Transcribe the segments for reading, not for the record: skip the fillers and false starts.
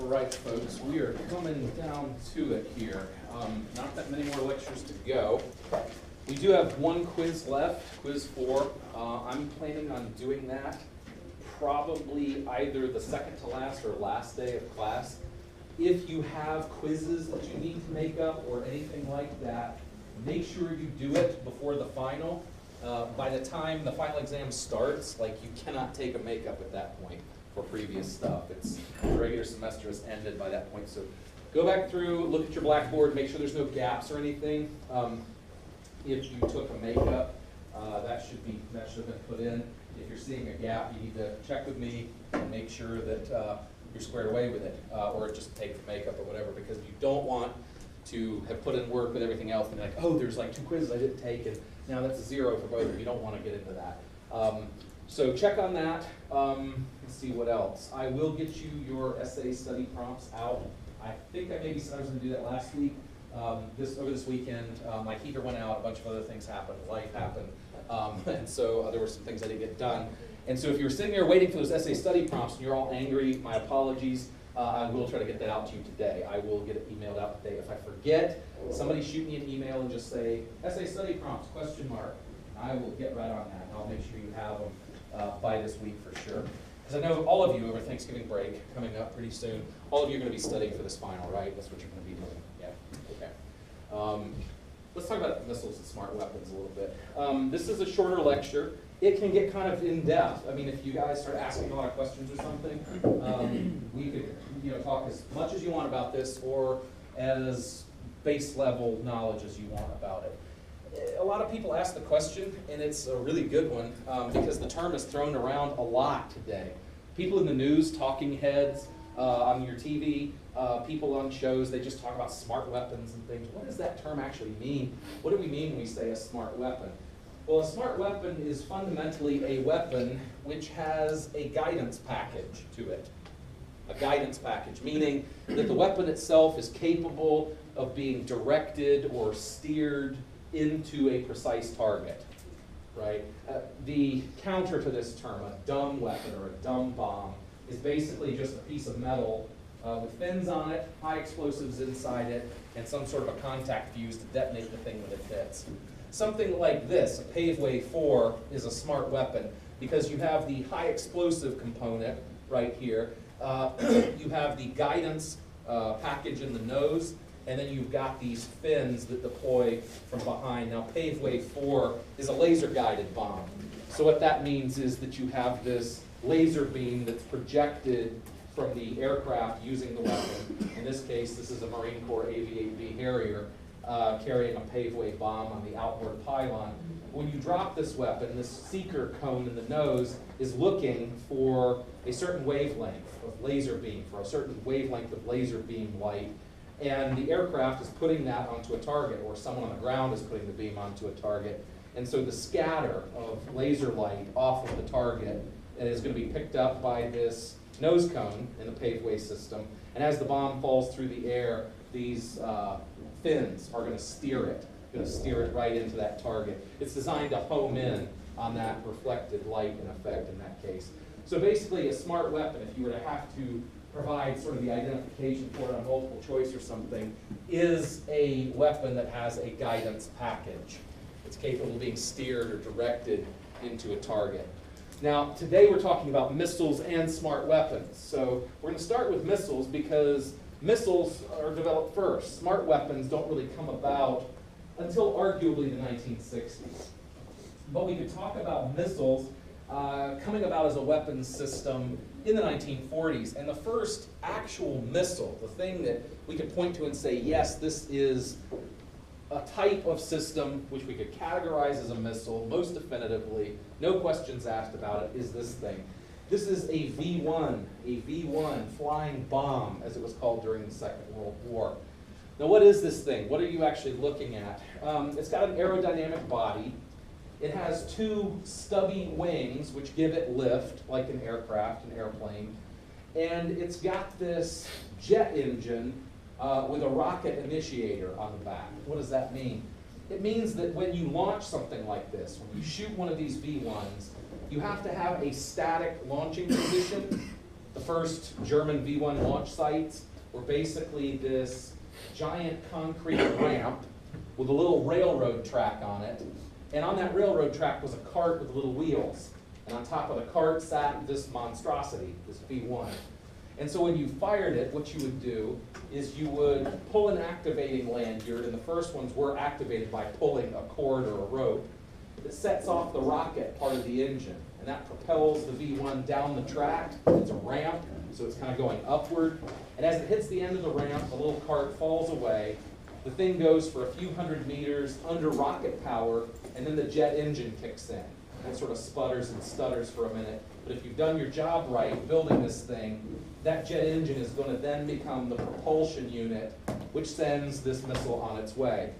right, folks, we are coming down to it here. Not that many more lectures to go. We do have one quiz left, quiz 4. I'm planning on doing that probably either the second to last or last day of class. If you have quizzes that you need to make up or anything like that, make sure you do it before the final. By the time the final exam starts, like, you cannot take a makeup at that point for previous stuff. The regular semester has ended by that point. So go back through, look at your blackboard, make sure there's no gaps or anything. If you took a makeup, that should have been put in. If you're seeing a gap, you need to check with me and make sure that you're squared away with it, or just take the makeup or whatever, because you don't want to have put in work with everything else and be like, oh, there's like 2 quizzes I didn't take, and now that's a 0 for both of you. You don't want to get into that. So check on that. Let's see what else. I will get you your essay study prompts out. I think I maybe said I was going to do that last week. Over this weekend, my heater went out, a bunch of other things happened, life happened, and so there were some things I didn't get done. And so if you're sitting there waiting for those essay study prompts and you're all angry, my apologies. I will try to get that out to you today. I will get it emailed out today. If I forget, somebody shoot me an email and just say, essay study prompts, ? I will get right on that. I'll make sure you have them by this week for sure. Because I know all of you over Thanksgiving break coming up pretty soon, all of you are going to be studying for this final, right? That's what you're going to be doing. Yeah, okay. Let's talk about missiles and smart weapons a little bit. This is a shorter lecture. It can get kind of in-depth. I mean, if you guys start asking a lot of questions or something, we could talk as much as you want about this, or as base level knowledge as you want about it. A lot of people ask the question, and it's a really good one, because the term is thrown around a lot today. People in the news, talking heads, on your TV, people on shows, they just talk about smart weapons and things. What does that term actually mean? What do we mean when we say a smart weapon? Well, a smart weapon is fundamentally a weapon which has a guidance package to it. A guidance package, meaning that the weapon itself is capable of being directed or steered into a precise target, right? The counter to this term, a dumb weapon or a dumb bomb, is basically just a piece of metal with fins on it, high explosives inside it, and some sort of a contact fuse to detonate the thing when it hits. Something like this, a Paveway 4, is a smart weapon because you have the high explosive component right here. You have the guidance package in the nose, and then you've got these fins that deploy from behind. Now, Paveway 4 is a laser-guided bomb. So what that means is that you have this laser beam that's projected from the aircraft using the weapon. In this case, this is a Marine Corps AV-8B Harrier carrying a Paveway bomb on the outboard pylon. When you drop this weapon, this seeker cone in the nose is looking for a certain wavelength of laser beam, for a certain wavelength of laser beam light, and the aircraft is putting that onto a target, or someone on the ground is putting the beam onto a target. And so the scatter of laser light off of the target is going to be picked up by this nose cone in the Paveway system, and as the bomb falls through the air, these fins are going to steer it right into that target. It's designed to home in on that reflected light in effect in that case. So basically, a smart weapon, if you were to have to provide sort of the identification for it on multiple choice or something, is a weapon that has a guidance package. It's capable of being steered or directed into a target. Now, today we're talking about missiles and smart weapons. So we're going to start with missiles because missiles are developed first. Smart weapons don't really come about until arguably the 1960s. But we could talk about missiles coming about as a weapons system in the 1940s. And the first actual missile, the thing that we could point to and say, yes, this is a type of system which we could categorize as a missile most definitively, no questions asked about it, is this thing. This is a V1 flying bomb, as it was called during the Second World War. Now, what is this thing? What are you actually looking at? It's got an aerodynamic body. It has 2 stubby wings, which give it lift, like an aircraft, an airplane. And it's got this jet engine with a rocket initiator on the back. What does that mean? It means that when you launch something like this, when you shoot one of these V1s, you have to have a static launching position The first German V-1 launch sites were basically this giant concrete ramp with a little railroad track on it. And on that railroad track was a cart with little wheels. And on top of the cart sat this monstrosity, this V-1. And so when you fired it, what you would do is you would pull an activating lanyard, and the first ones were activated by pulling a cord or a rope that sets off the rocket part of the engine. And that propels the V-1 down the track. It's a ramp, so it's kind of going upward. And as it hits the end of the ramp, the little cart falls away. The thing goes for a few hundred meters under rocket power, and then the jet engine kicks in. It sort of sputters and stutters for a minute. But if you've done your job right, building this thing, that jet engine is going to then become the propulsion unit, which sends this missile on its way.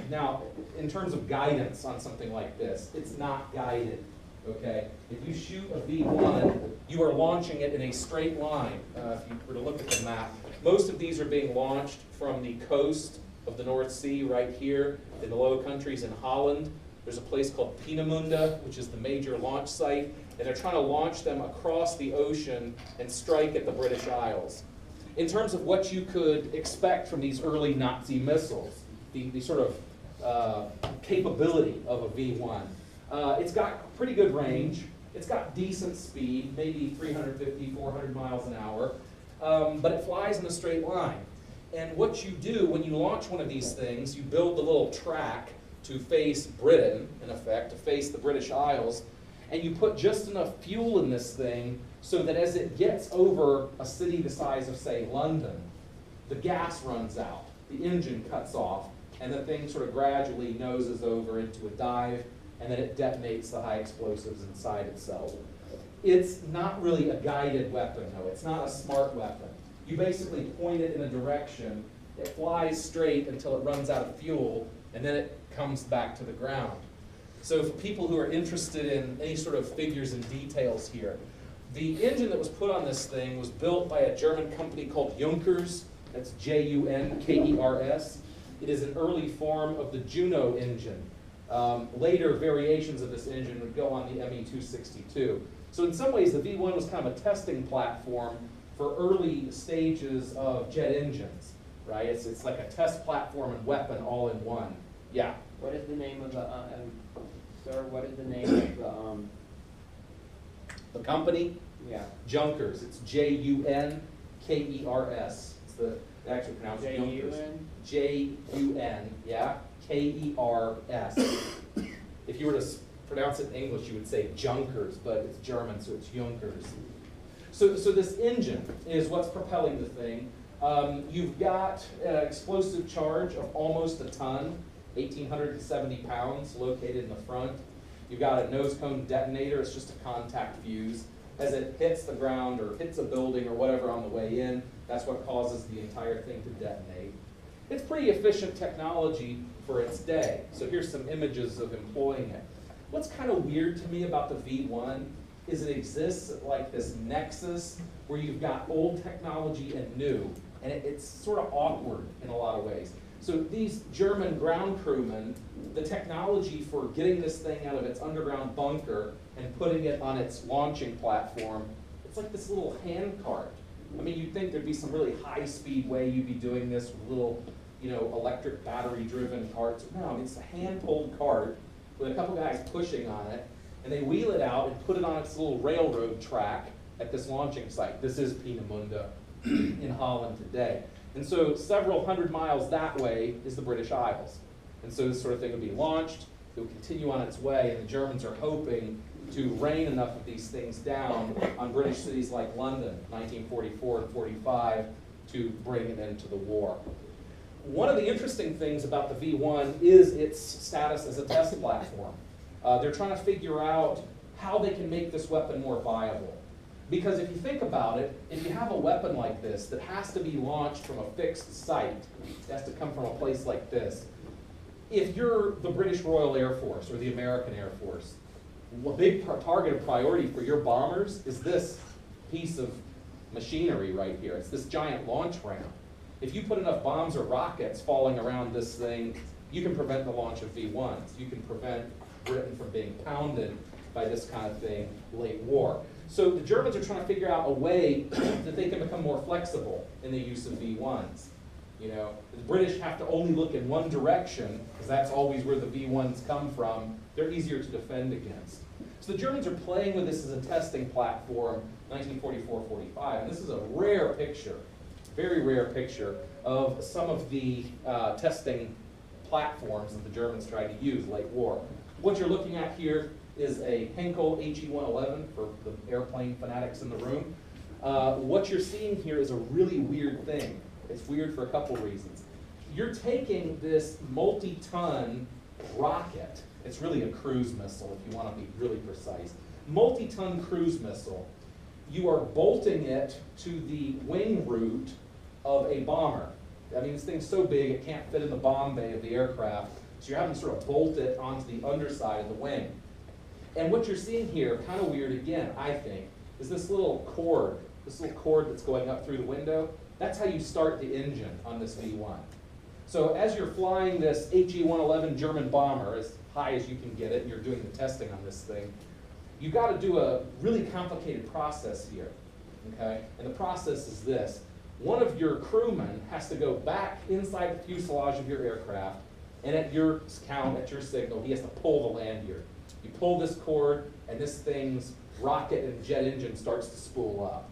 Now, in terms of guidance on something like this, it's not guided, okay? If you shoot a V-1, you are launching it in a straight line. If you were to look at the map, most of these are being launched from the coast of the North Sea right here in the Low Countries in Holland. There's a place called Peenemünde, which is the major launch site, and they're trying to launch them across the ocean and strike at the British Isles. In terms of what you could expect from these early Nazi missiles, the sort of capability of a V-1, it's got pretty good range, it's got decent speed, maybe 350, 400 miles an hour, but it flies in a straight line. And what you do when you launch one of these things, you build the little track to face Britain, in effect, to face the British Isles, and you put just enough fuel in this thing so that as it gets over a city the size of, say, London, the gas runs out, the engine cuts off, and the thing sort of gradually noses over into a dive, and then it detonates the high explosives inside itself. It's not really a guided weapon, though. It's not a smart weapon. You basically point it in a direction, it flies straight until it runs out of fuel, and then it comes back to the ground. So for people who are interested in any sort of figures and details here, the engine that was put on this thing was built by a German company called Junkers. That's Junkers. It is an early form of the Juno engine. Later variations of this engine would go on the Me-262. So in some ways, the V-1 was kind of a testing platform for early stages of jet engines, right? It's like a test platform and weapon all in one. Yeah? What is the name of the, sir, what is the name of the company? Yeah. Junkers. It's Junkers. It's the actually pronounced Junkers. Jun, yeah? Kers. If you were to pronounce it in English, you would say Junkers, but it's German, so it's Junkers. So this engine is what's propelling the thing. You've got an explosive charge of almost a ton, 1,870 pounds, located in the front. You've got a nose cone detonator. It's just a contact fuse. As it hits the ground or hits a building or whatever on the way in, that's what causes the entire thing to detonate. It's pretty efficient technology for its day. So here's some images of employing it. What's kind of weird to me about the V-1 is it exists at like this nexus where you've got old technology and new, and it's sort of awkward in a lot of ways. So these German ground crewmen, the technology for getting this thing out of its underground bunker and putting it on its launching platform, it's like this little hand cart. I mean, you'd think there'd be some really high-speed way you'd be doing this with little, electric battery-driven carts. No, I mean, it's a hand-pulled cart with a couple guys pushing on it, and they wheel it out and put it on its little railroad track at this launching site. This is Peenemünde in Holland today. And so several hundred miles that way is the British Isles. And so this sort of thing would be launched, it would continue on its way, and the Germans are hoping to rain enough of these things down on British cities like London, 1944 and 45, to bring an end to the war. One of the interesting things about the V-1 is its status as a test platform. They're trying to figure out how they can make this weapon more viable. Because if you think about it, if you have a weapon like this that has to be launched from a fixed site, it has to come from a place like this, if you're the British Royal Air Force or the American Air Force, a big target of priority for your bombers is this piece of machinery right here. It's this giant launch ramp. If you put enough bombs or rockets falling around this thing, you can prevent the launch of V-1s. You can prevent Britain from being pounded by this kind of thing late war. So the Germans are trying to figure out a way that they can become more flexible in the use of V1s. You know, the British have to only look in one direction, because that's always where the V1s come from. They're easier to defend against. So the Germans are playing with this as a testing platform, 1944-45, and this is a rare picture, very rare picture of some of the testing platforms that the Germans tried to use late war. What you're looking at here is a Henkel HE-111 for the airplane fanatics in the room. What you're seeing here is a really weird thing. It's weird for a couple reasons. You're taking this multi-ton rocket. It's really a cruise missile, if you want to be really precise. Multi-ton cruise missile. You are bolting it to the wing root of a bomber. I mean, this thing's so big it can't fit in the bomb bay of the aircraft, so you're having to sort of bolt it onto the underside of the wing. And what you're seeing here, kind of weird again, I think, is this little cord that's going up through the window. That's how you start the engine on this V1. So as you're flying this HE-111 German bomber, as high as you can get it, and you're doing the testing on this thing, you've got to do a really complicated process here, okay? And the process is this. One of your crewmen has to go back inside the fuselage of your aircraft, and at your count, at your signal, he has to pull the lanyard. You pull this cord, and this thing's rocket and jet engine starts to spool up.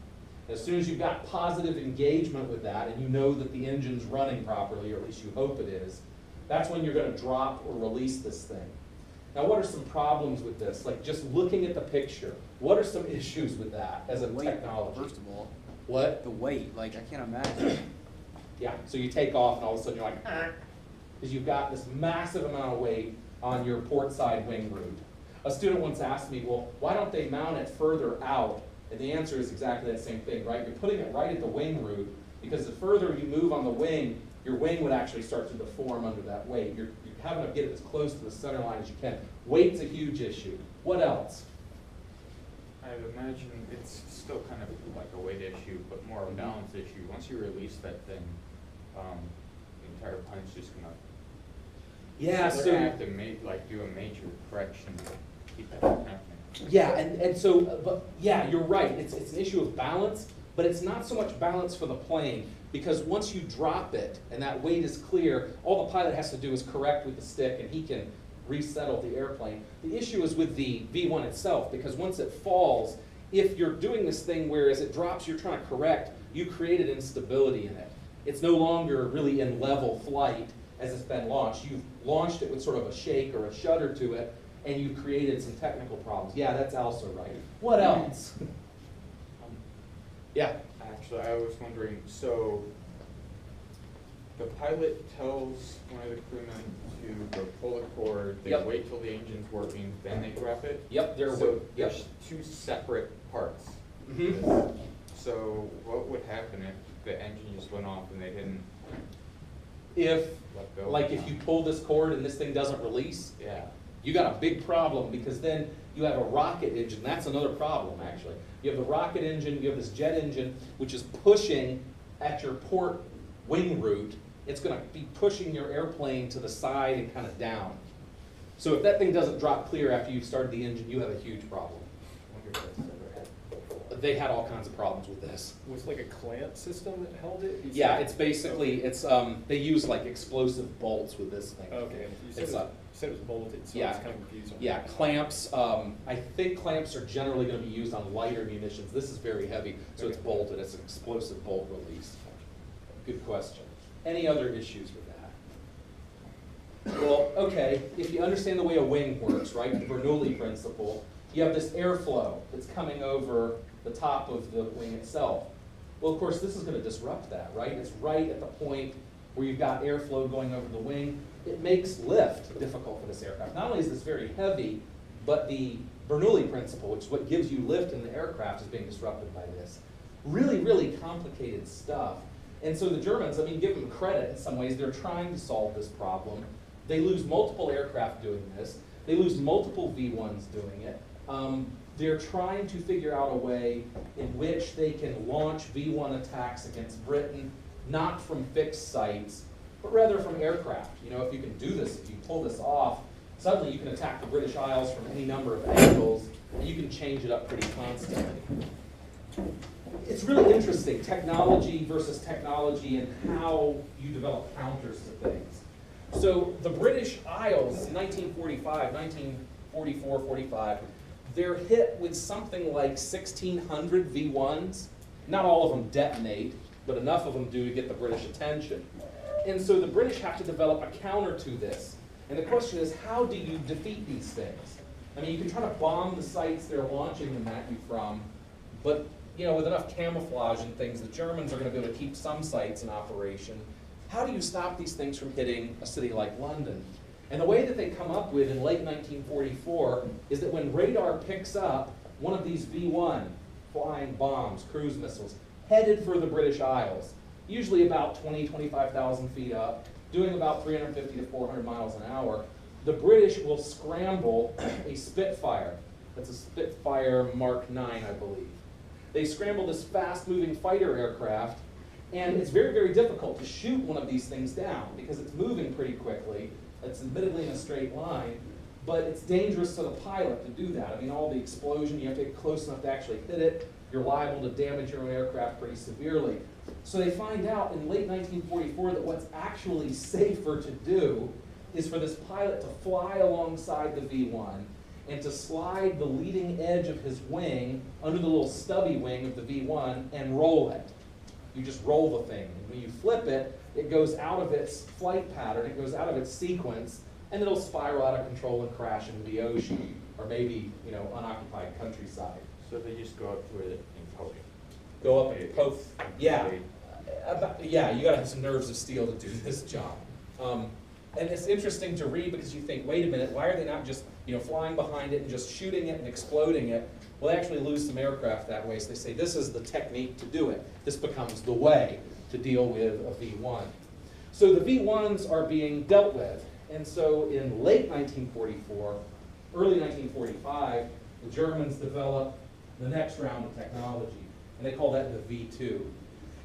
As soon as you've got positive engagement with that, and you know that the engine's running properly, or at least you hope it is, that's when you're going to drop or release this thing. Now, what are some problems with this? Like, just looking at the picture, what are some issues with that as a technology? First of all, what? the weight, like, I can't imagine. Yeah, so you take off, and all of a sudden you're like, because you've got this massive amount of weight on your port side wing root. A student once asked me, well, why don't they mount it further out? And the answer is exactly that same thing, right? You're putting it right at the wing root, because the further you move on the wing, your wing would actually start to deform under that weight. You're having to get it as close to the center line as you can. Weight's a huge issue. What else? I would imagine it's still kind of like a weight issue, but more of a balance issue. Once you release that thing, the entire plane's just gonna. Yeah, so they're gonna have to do a major correction to keep that from happening. Yeah, and so, but yeah, you're right. It's an issue of balance, but it's not so much balance for the plane, because once you drop it and that weight is clear, all the pilot has to do is correct with the stick, and he can resettle the airplane. The issue is with the V1 itself, because once it falls, if you're doing this thing where as it drops you're trying to correct, you created instability in it. It's no longer really in level flight as it's been launched. You've launched it with sort of a shake or a shudder to it, and you've created some technical problems. Yeah, that's also right. What else? Yeah. Actually, I was wondering, so the pilot tells one of the crewmen to go pull a cord, they Yep. wait till the engine's working, then they drop it? Yep, So yep. there's two separate parts. Mm-hmm. So what would happen if the engine just went off and they didn't If, let go? like, if you pull this cord and this thing doesn't release, Yeah. you got a big problem, because then you have a rocket engine. That's another problem, actually. You have the rocket engine, you have this jet engine, which is pushing at your port wing root. It's going to be pushing your airplane to the side and kind of down. So if that thing doesn't drop clear after you've started the engine, you have a huge problem. I wonder if that's ever happened. They had all kinds of problems with this. Was it like a clamp system that held it? You Yeah, said? it's basically, they use like explosive bolts with this thing. Okay, you said, It's you said it was bolted, so I yeah. was kind of confused on Yeah, that. clamps, I think clamps are generally going to be used on lighter munitions. This is very heavy, so it's Okay. bolted. It's an explosive bolt release. Good question. Any other issues with that? Well, okay, if you understand the way a wing works, right, the Bernoulli principle, you have this airflow that's coming over the top of the wing itself. Well, of course, this is going to disrupt that, right? It's right at the point where you've got airflow going over the wing. It makes lift difficult for this aircraft. Not only is this very heavy, but the Bernoulli principle, which is what gives you lift in the aircraft, is being disrupted by this. Really, really complicated stuff. And so the Germans, I mean, give them credit in some ways. They're trying to solve this problem. They lose multiple aircraft doing this. They lose multiple V1s doing it. They're trying to figure out a way in which they can launch V1 attacks against Britain, not from fixed sites, but rather from aircraft. You know, if you can do this, if you pull this off, suddenly you can attack the British Isles from any number of angles, and you can change it up pretty constantly. It's really interesting, technology versus technology and how you develop counters to things. So the British Isles in 1945, 1944, 45, they're hit with something like 1,600 V1s. Not all of them detonate, but enough of them do to get the British attention. And so the British have to develop a counter to this. And the question is, how do you defeat these things? I mean, you can try to bomb the sites they're launching them at you from, but with enough camouflage and things, the Germans are going to be able to keep some sites in operation. How do you stop these things from hitting a city like London? And the way that they come up with in late 1944 is that when radar picks up one of these V1 flying bombs, cruise missiles, headed for the British Isles, usually about 25,000 feet up, doing about 350 to 400 miles an hour, the British will scramble a Spitfire. That's a Spitfire Mark 9, I believe. They scramble this fast-moving fighter aircraft, and it's very, very difficult to shoot one of these things down because it's moving pretty quickly. It's admittedly in a straight line, but it's dangerous to the pilot to do that. I mean, all the explosion, you have to get close enough to actually hit it. You're liable to damage your own aircraft pretty severely. So they find out in late 1944 that what's actually safer to do is for this pilot to fly alongside the V1 and to slide the leading edge of his wing under the little stubby wing of the V1 and roll it. You just roll the thing. And when you flip it, it goes out of its flight pattern, it goes out of its sequence, and it'll spiral out of control and crash into the ocean, or maybe, unoccupied countryside. So they just go up to it and poke it. Go up and poke. Yeah. Yeah, you gotta have some nerves of steel to do this job. And it's interesting to read because you think, wait a minute, why are they not just flying behind it and just shooting it and exploding it? Well, they actually lose some aircraft that way, so they say this is the technique to do it. This becomes the way to deal with a V1. So the V1s are being dealt with. And so in late 1944, early 1945, the Germans develop the next round of technology, and they call that the V2.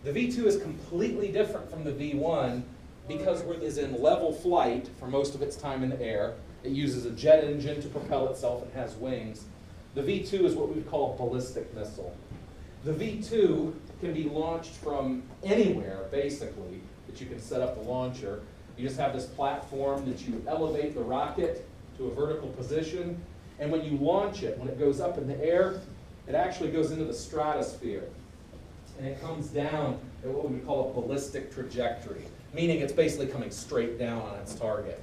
The V2 is completely different from the V1 because it is in level flight for most of its time in the air. It uses a jet engine to propel itself and has wings. The V2 is what we would call a ballistic missile. The V2 can be launched from anywhere, basically, that you can set up the launcher. You just have this platform that you elevate the rocket to a vertical position, and when you launch it, when it goes up in the air, it actually goes into the stratosphere. And it comes down at what we would call a ballistic trajectory, meaning it's basically coming straight down on its target.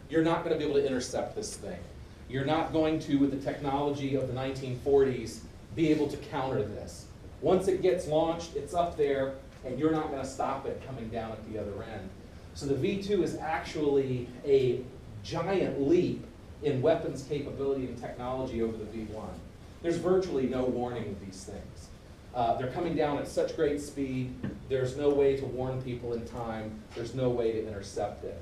You're not going to be able to intercept this thing. You're not going to, with the technology of the 1940s, be able to counter this. Once it gets launched, it's up there, and you're not going to stop it coming down at the other end. So the V2 is actually a giant leap in weapons capability and technology over the V1. There's virtually no warning of these things. They're coming down at such great speed, there's no way to warn people in time, there's no way to intercept it.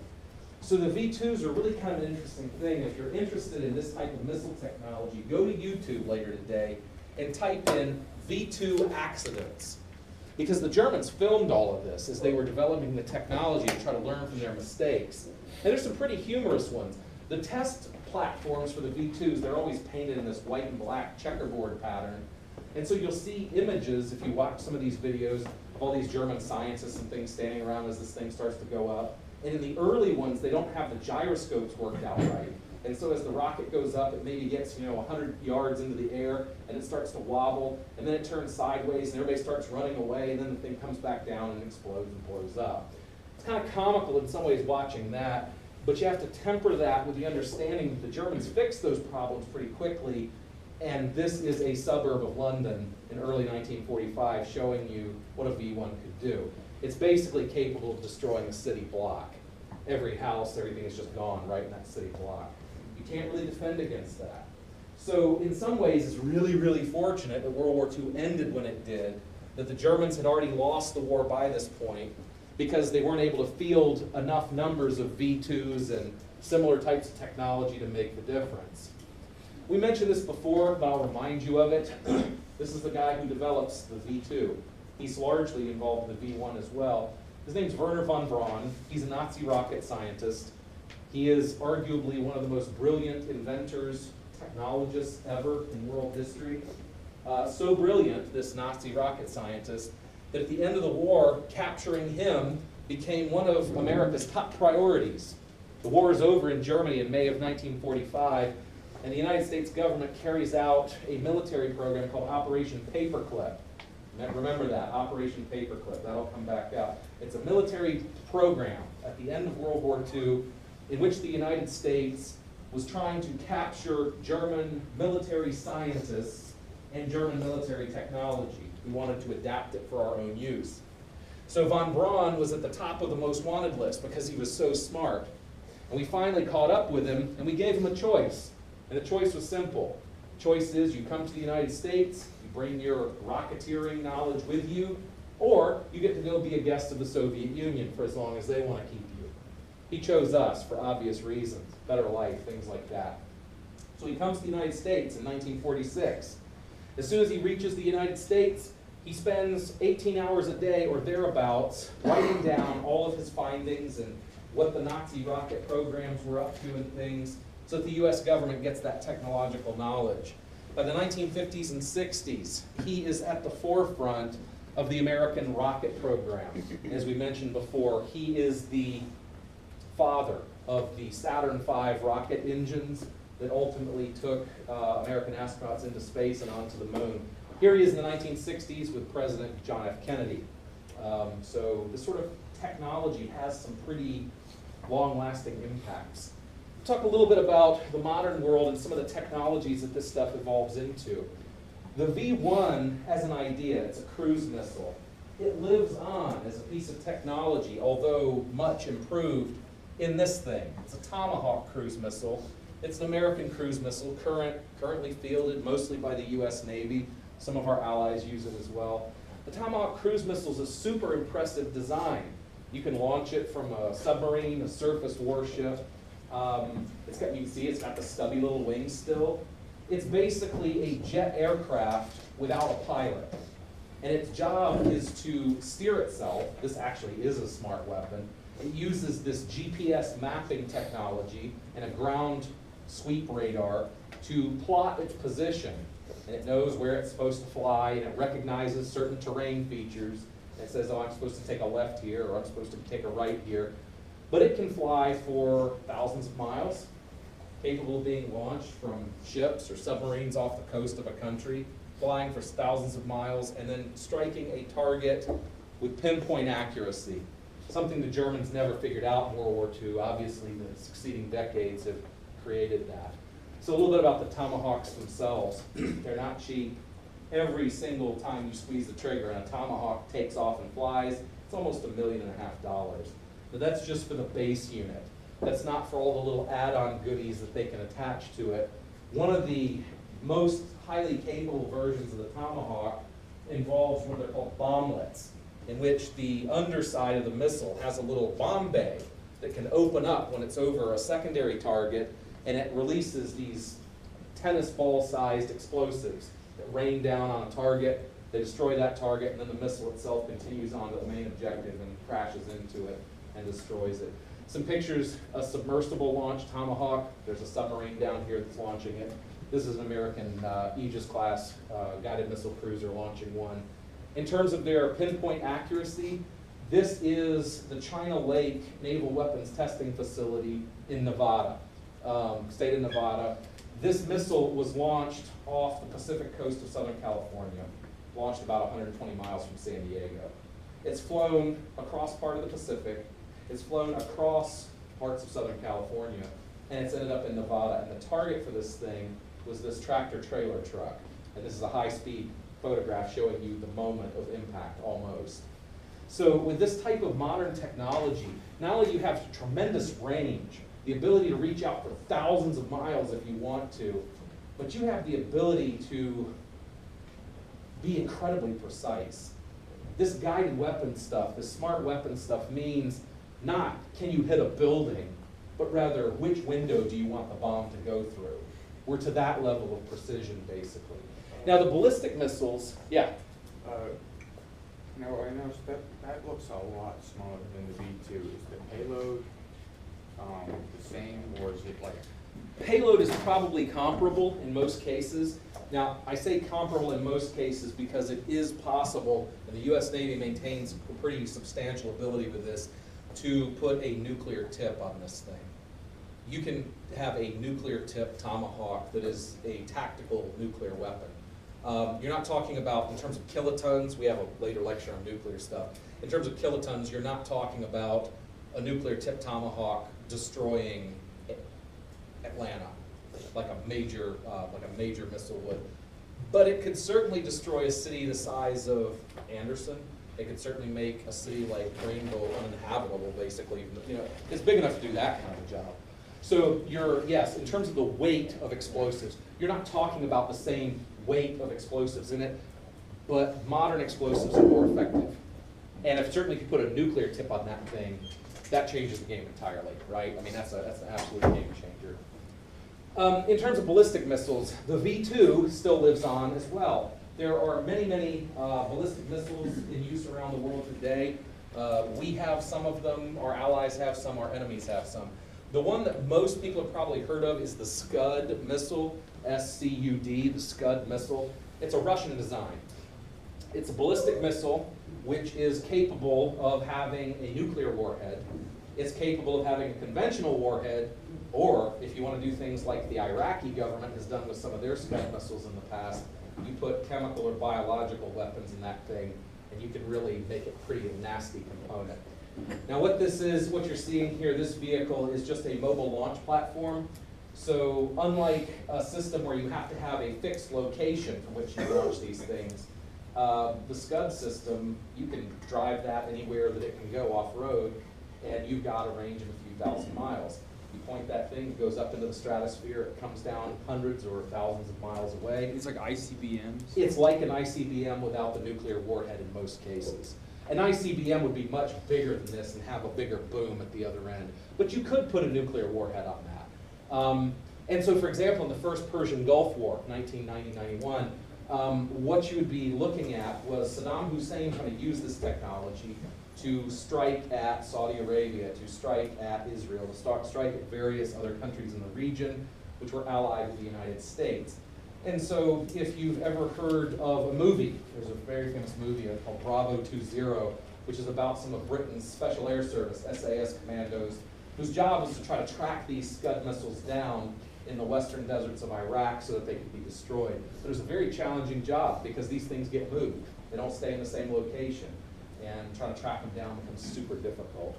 So the V2s are really kind of an interesting thing. If you're interested in this type of missile technology, go to YouTube later today and type in V2 accidents. Because the Germans filmed all of this as they were developing the technology to try to learn from their mistakes. And there's some pretty humorous ones. The test platforms for the V2s, they're always painted in this white and black checkerboard pattern. And so you'll see images, if you watch some of these videos, of all these German scientists and things standing around as this thing starts to go up. And in the early ones, they don't have the gyroscopes worked out right. And so as the rocket goes up, it maybe gets 100 yards into the air, and it starts to wobble, and then it turns sideways, and everybody starts running away, and then the thing comes back down and explodes and blows up. It's kind of comical in some ways watching that, but you have to temper that with the understanding that the Germans fixed those problems pretty quickly, and this is a suburb of London in early 1945 showing you what a V1 could do. It's basically capable of destroying a city block. Every house, everything is just gone right in that city block. You can't really defend against that. So in some ways, it's really, really fortunate that World War II ended when it did, that the Germans had already lost the war by this point because they weren't able to field enough numbers of V2s and similar types of technology to make the difference. We mentioned this before, but I'll remind you of it. This is the guy who develops the V2. He's largely involved in the V1 as well. His name's Wernher von Braun. He's a Nazi rocket scientist. He is arguably one of the most brilliant inventors, technologists ever in world history. So brilliant, this Nazi rocket scientist, that at the end of the war, capturing him became one of America's top priorities. The war is over in Germany in May of 1945, and the United States government carries out a military program called Operation Paperclip. Remember that, Operation Paperclip, that'll come back out. It's a military program at the end of World War II in which the United States was trying to capture German military scientists and German military technology. We wanted to adapt it for our own use. So von Braun was at the top of the most wanted list because he was so smart. And we finally caught up with him and we gave him a choice. And the choice was simple. The choice is you come to the United States, you bring your rocketeering knowledge with you, or you get to go be a guest of the Soviet Union for as long as they want to keep you. He chose us for obvious reasons, better life, things like that. So he comes to the United States in 1946. As soon as he reaches the United States, he spends 18 hours a day or thereabouts writing down all of his findings and what the Nazi rocket programs were up to and things, so that the US government gets that technological knowledge. By the 1950s and 60s, he is at the forefront of the American rocket program. As we mentioned before, he is the father of the Saturn V rocket engines that ultimately took American astronauts into space and onto the moon. Here he is in the 1960s with President John F. Kennedy. So this sort of technology has some pretty long-lasting impacts. Talk a little bit about the modern world and some of the technologies that this stuff evolves into. The V-1 has an idea. It's a cruise missile. It lives on as a piece of technology, although much improved, in this thing. It's a Tomahawk cruise missile. It's an American cruise missile, currently fielded mostly by the US Navy. Some of our allies use it as well. The Tomahawk cruise missile is a super impressive design. You can launch it from a submarine, a surface warship. You can see it's got the stubby little wings still. It's basically a jet aircraft without a pilot. And its job is to steer itself. This actually is a smart weapon. It uses this GPS mapping technology and a ground sweep radar to plot its position. And it knows where it's supposed to fly, and it recognizes certain terrain features. And it says, oh, I'm supposed to take a left here, or I'm supposed to take a right here. But it can fly for thousands of miles, capable of being launched from ships or submarines off the coast of a country, flying for thousands of miles, and then striking a target with pinpoint accuracy. Something the Germans never figured out in World War II. Obviously, the succeeding decades have created that. So a little bit about the Tomahawks themselves. They're not cheap. Every single time you squeeze the trigger and a Tomahawk takes off and flies, it's almost $1.5 million. But that's just for the base unit. That's not for all the little add-on goodies that they can attach to it. One of the most highly capable versions of the Tomahawk involves what they're called bomblets, in which the underside of the missile has a little bomb bay that can open up when it's over a secondary target, and it releases these tennis ball-sized explosives that rain down on a target. They destroy that target, and then the missile itself continues on to the main objective and crashes into it and destroys it. Some pictures, a submersible launch Tomahawk. There's a submarine down here that's launching it. This is an American Aegis class guided missile cruiser launching one. In terms of their pinpoint accuracy, this is the China Lake Naval Weapons Testing Facility in Nevada, state of Nevada. This missile was launched off the Pacific coast of Southern California, launched about 120 miles from San Diego. It's flown across part of the Pacific, it's flown across parts of Southern California, and it's ended up in Nevada. And the target for this thing was this tractor trailer truck. And this is a high-speed photograph showing you the moment of impact almost. So with this type of modern technology, not only do you have tremendous range, the ability to reach out for thousands of miles if you want to, but you have the ability to be incredibly precise. This guided weapon stuff, this smart weapon stuff means not can you hit a building, but rather which window do you want the bomb to go through. We're to that level of precision, basically. Now the ballistic missiles, yeah. No, I noticed that looks a lot smaller than the V2. Is the payload the same, or is it like? Payload is probably comparable in most cases. Now, I say comparable in most cases because it is possible, and the US Navy maintains a pretty substantial ability with this, to put a nuclear tip on this thing. You can have a nuclear tip Tomahawk that is a tactical nuclear weapon. You're not talking about, in terms of kilotons, we have a later lecture on nuclear stuff. In terms of kilotons, you're not talking about a nuclear tip Tomahawk destroying Atlanta like a major missile would. But it could certainly destroy a city the size of Anderson. It could certainly make a city like Greenville uninhabitable, basically. You know, it's big enough to do that kind of a job. So yes, in terms of the weight of explosives, you're not talking about the same weight of explosives in it, but modern explosives are more effective. And certainly if you put a nuclear tip on that thing, that changes the game entirely, right? I mean, that's an absolute game changer. In terms of ballistic missiles, the V2 still lives on as well. There are many ballistic missiles in use around the world today. We have some of them, our allies have some, our enemies have some. The one that most people have probably heard of is the Scud missile, S-C-U-D, the Scud missile. It's a Russian design. It's a ballistic missile which is capable of having a nuclear warhead. It's capable of having a conventional warhead, or if you want to do things like the Iraqi government has done with some of their Scud missiles in the past, you put chemical or biological weapons in that thing, and you can really make it pretty nasty component. Now what this is, what you're seeing here, this vehicle is just a mobile launch platform. So unlike a system where you have to have a fixed location from which you launch these things, the Scud system, you can drive that anywhere that it can go off-road, and you've got a range of a few thousand miles. You point that thing, it goes up into the stratosphere, it comes down hundreds or thousands of miles away. It's like ICBMs. It's like an ICBM without the nuclear warhead in most cases. An ICBM would be much bigger than this and have a bigger boom at the other end. But you could put a nuclear warhead on that. And so, for example, in the first Persian Gulf War, 1990-91, what you would be looking at was Saddam Hussein trying to use this technology to strike at Saudi Arabia, to strike at Israel, to strike at various other countries in the region, which were allied with the United States. And so if you've ever heard of a movie, there's a very famous movie called Bravo 20, which is about some of Britain's Special Air Service, SAS commandos, whose job was to try to track these Scud missiles down in the western deserts of Iraq so that they could be destroyed. But it was a very challenging job because these things get moved. They don't stay in the same location. And trying to track them down becomes super difficult.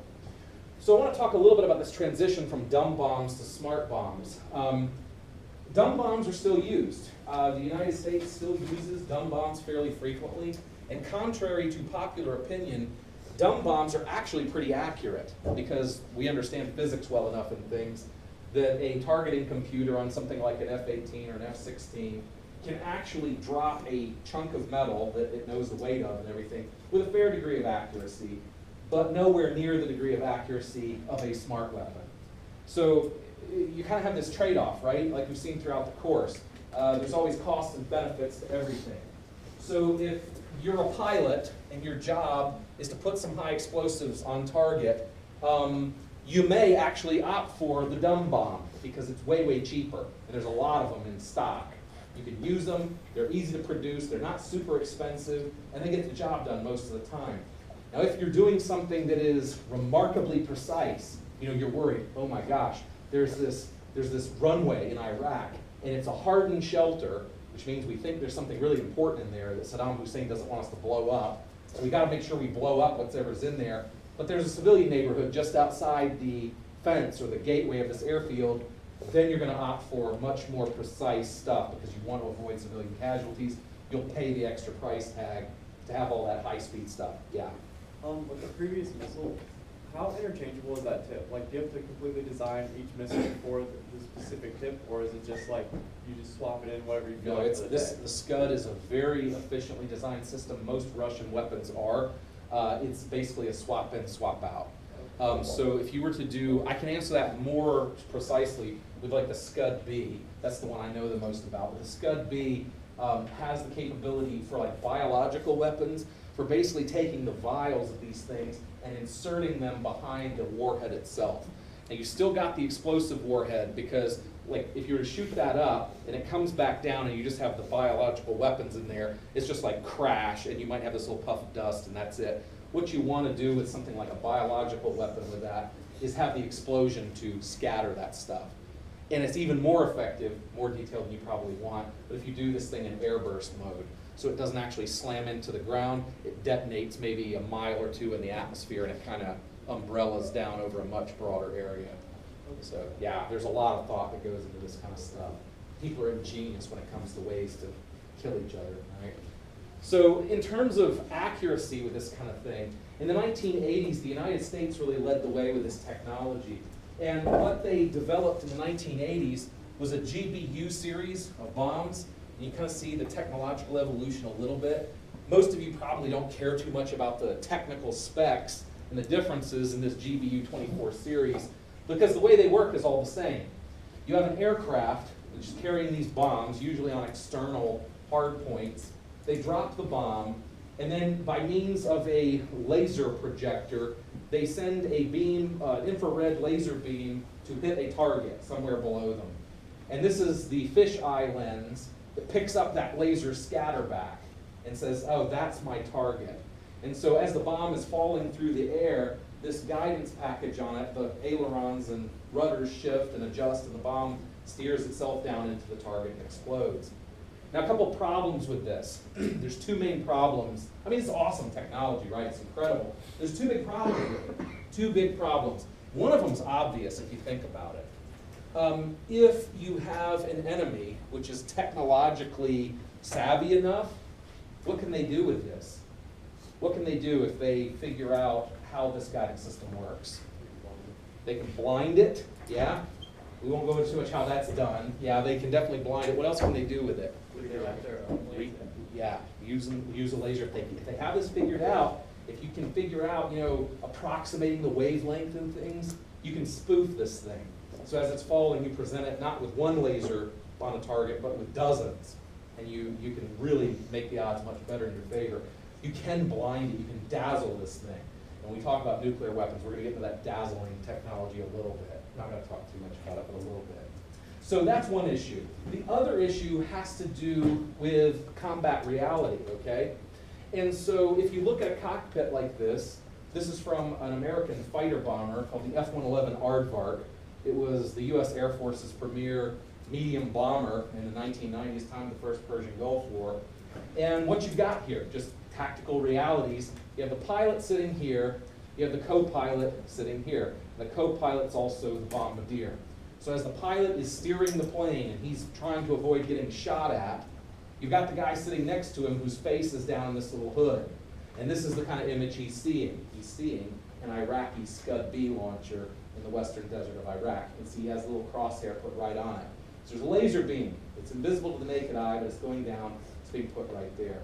So I want to talk a little bit about this transition from dumb bombs to smart bombs. Dumb bombs are still used. The United States still uses dumb bombs fairly frequently. And contrary to popular opinion, dumb bombs are actually pretty accurate because we understand physics well enough in things that a targeting computer on something like an F-18 or an F-16 can actually drop a chunk of metal that it knows the weight of and everything with a fair degree of accuracy, but nowhere near the degree of accuracy of a smart weapon. So you kind of have this trade-off, right? Like we've seen throughout the course. There's always costs and benefits to everything. So if you're a pilot and your job is to put some high explosives on target, you may actually opt for the dumb bomb because it's way, way cheaper. And there's a lot of them in stock. You can use them, they're easy to produce, they're not super expensive, and they get the job done most of the time. Now if you're doing something that is remarkably precise, you know, you're worried, oh my gosh, there's this runway in Iraq, and it's a hardened shelter, which means we think there's something really important in there that Saddam Hussein doesn't want us to blow up. So we gotta make sure we blow up whatever's in there. But there's a civilian neighborhood just outside the fence or the gateway of this airfield. Then you're going to opt for much more precise stuff because you want to avoid civilian casualties. You'll pay the extra price tag to have all that high-speed stuff. Yeah. With the previous missile, how interchangeable is that tip? Like, do you have to completely design each missile for the specific tip, or is it just like you just swap it in whatever you feel No, like it's for the day? the Scud is a very efficiently designed system. Most Russian weapons are. It's basically a swap in, swap out. So if you were to do, I can answer that more precisely with like the Scud B. That's the one I know the most about. But the Scud B has the capability for like biological weapons, for basically taking the vials of these things and inserting them behind the warhead itself. And you still got the explosive warhead because, like, if you were to shoot that up and it comes back down and you just have the biological weapons in there, it's just like crash and you might have this little puff of dust and that's it. What you want to do with something like a biological weapon with that is have the explosion to scatter that stuff. And it's even more effective, more detailed than you probably want, but if you do this thing in airburst mode, so it doesn't actually slam into the ground, it detonates maybe a mile or two in the atmosphere and it kind of umbrellas down over a much broader area. So yeah, there's a lot of thought that goes into this kind of stuff. People are ingenious when it comes to ways to kill each other, right? So in terms of accuracy with this kind of thing, in the 1980s, the United States really led the way with this technology. And what they developed in the 1980s was a GBU series of bombs. And you kind of see the technological evolution a little bit. Most of you probably don't care too much about the technical specs and the differences in this GBU-24 series because the way they work is all the same. You have an aircraft which is carrying these bombs, usually on external hard points. They drop the bomb, and then by means of a laser projector, they send a beam, infrared laser beam, to hit a target somewhere below them. And this is the fisheye lens that picks up that laser scatterback and says, oh, that's my target. And so as the bomb is falling through the air, this guidance package on it, the ailerons and rudders shift and adjust, and the bomb steers itself down into the target and explodes. Now, a couple problems with this. There's two main problems. I mean, it's awesome technology, right? It's incredible. There's two big problems with it. Two big problems. One of them's obvious if you think about it. If you have an enemy which is technologically savvy enough, what can they do with this? What can they do if they figure out how this guidance system works? They can blind it, yeah? We won't go into too much how that's done. Yeah, they can definitely blind it. What else can they do with it? Yeah, use a laser. If they have this figured out, if you can figure out, approximating the wavelength and things, you can spoof this thing. So as it's falling, you present it not with one laser on a target, but with dozens. And you can really make the odds much better in your favor. You can blind it, you can dazzle this thing. And when we talk about nuclear weapons, we're going to get into that dazzling technology a little bit. I'm not going to talk too much about it, but a little bit. So that's one issue. The other issue has to do with combat reality, okay? And so if you look at a cockpit like this is from an American fighter bomber called the F-111 Aardvark. It was the U.S. Air Force's premier medium bomber in the 1990s, time of the first Persian Gulf War. And what you've got here, just tactical realities, you have the pilot sitting here, you have the co-pilot sitting here. The co-pilot's also the bombardier. So as the pilot is steering the plane and he's trying to avoid getting shot at, you've got the guy sitting next to him whose face is down in this little hood. And this is the kind of image he's seeing. He's seeing an Iraqi Scud-B launcher in the western desert of Iraq. You can see he has a little crosshair put right on it. So there's a laser beam. It's invisible to the naked eye, but it's going down. It's being put right there.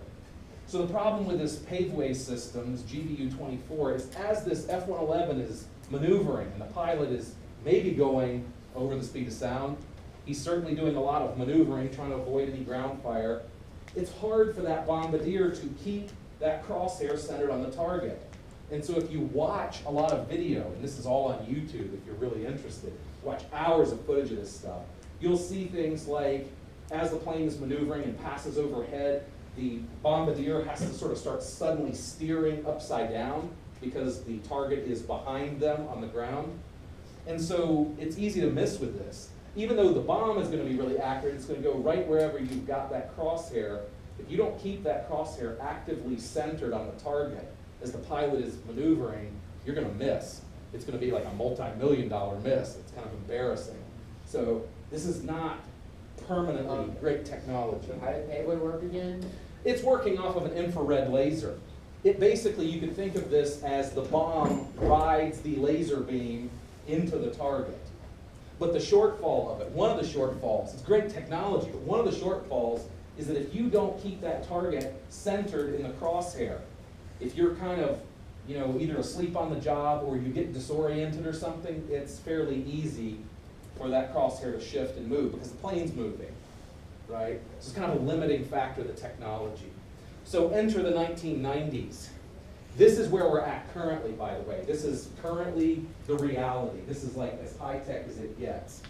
So the problem with this paveway system, this GBU-24, is as this F-111 is maneuvering and the pilot is maybe going over the speed of sound, he's certainly doing a lot of maneuvering, trying to avoid any ground fire. It's hard for that bombardier to keep that crosshair centered on the target. And so if you watch a lot of video, and this is all on YouTube if you're really interested, watch hours of footage of this stuff, you'll see things like as the plane is maneuvering and passes overhead, the bombardier has to sort of start suddenly steering upside down because the target is behind them on the ground. And so it's easy to miss with this. Even though the bomb is going to be really accurate, it's going to go right wherever you've got that crosshair. If you don't keep that crosshair actively centered on the target as the pilot is maneuvering, you're going to miss. It's going to be like a multi-million-dollar miss. It's kind of embarrassing. So this is not permanently great technology. So how did paveway work again? It's working off of an infrared laser. It basically, you can think of this as the bomb rides the laser beam into the target. But the shortfall of it, one of the shortfalls, it's great technology, but one of the shortfalls is that if you don't keep that target centered in the crosshair, if you're kind of, either asleep on the job or you get disoriented or something, it's fairly easy for that crosshair to shift and move because the plane's moving, right? So it's kind of a limiting factor of the technology. So enter the 1990s. This is where we're at currently, by the way. This is currently the reality. This is like as high-tech as it gets.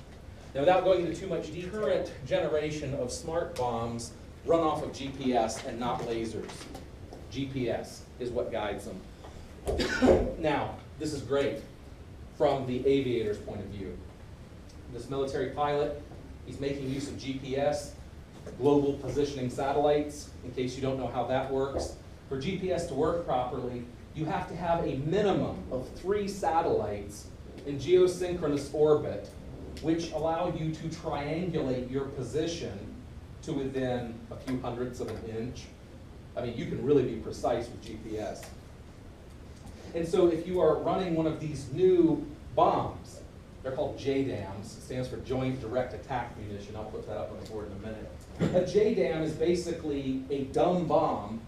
Now, without going into too much detail, current generation of smart bombs run off of GPS and not lasers. GPS is what guides them. Now, this is great from the aviator's point of view. This military pilot, he's making use of GPS, global positioning satellites, in case you don't know how that works. For GPS to work properly, you have to have a minimum of 3 satellites in geosynchronous orbit, which allow you to triangulate your position to within a few hundredths of an inch. I mean, you can really be precise with GPS. And so if you are running one of these new bombs, they're called JDAMs, it stands for Joint Direct Attack Munition. I'll put that up on the board in a minute. A JDAM is basically a dumb bomb